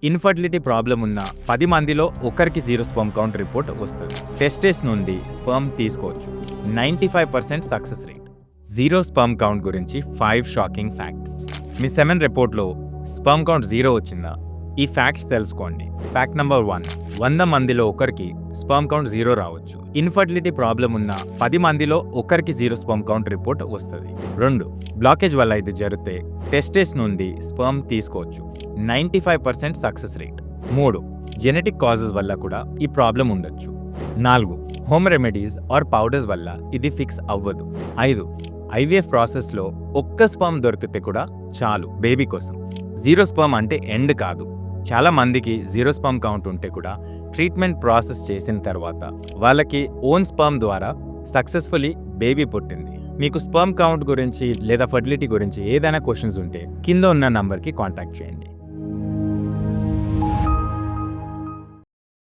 Infertility problem ఉన్న 10 మందిలో ఒకరికి జీరో స్పర్మ్ కౌంట్ రిపోర్ట్ వస్తుంది. టెస్టెస్ నుండి స్పర్మ్ తీసుకోవచ్చు. 95% success rate. Zero sperm count గురించి 5 షాకింగ్ ఫ్యాక్ట్స్. మీ సెమెన్ రిపోర్ట్లో స్పర్మ్ కౌంట్ 0 వచ్చిందా? ఈ ఫ్యాక్ట్స్ తెలుసుకోండి. ఫ్యాక్ట్ నెంబర్ 1, 100 మందిలో ఒకరికి స్పర్మ్ కౌంట్ 0 రావచ్చు. ఇన్ఫర్టిలిటీ ప్రాబ్లం ఉన్న 10 మందిలో ఒకరికి జీరో స్పర్మ్ కౌంట్ రిపోర్ట్ వస్తుంది. 2, బ్లాకేజ్ వల్ల ఇది జరిగితే టెస్టెస్ నుండి స్పర్మ్ తీసుకోవచ్చు. 95% సక్సెస్ రేట్. 3, జెనెటిక్ కాజెస్ వల్ల కూడా ఈ ప్రాబ్లం ఉండొచ్చు. 4, హోమ్ రెమెడీస్ ఆర్ పౌడర్స్ వల్ల ఇది ఫిక్స్ అవ్వదు. 5, ఐవీఎఫ్ ప్రాసెస్లో ఒక్క స్పర్మ్ దొరికితే కూడా చాలు బేబీ కోసం. జీరో స్పర్మ్ అంటే ఎండ్ కాదు. చాలా మందికి జీరో స్పర్మ్ కౌంట్ ఉంటే కూడా ట్రీట్మెంట్ ప్రాసెస్ చేసిన తర్వాత వాళ్ళకి ఓన్ స్పర్మ్ ద్వారా సక్సెస్ఫుల్లీ బేబీ పుట్టింది. మీకు స్పర్మ్ కౌంట్ గురించి లేదా ఫర్టిలిటీ గురించి ఏదైనా క్వశ్చన్స్ ఉంటే కింద ఉన్న నంబర్కి కాంటాక్ట్ చేయండి.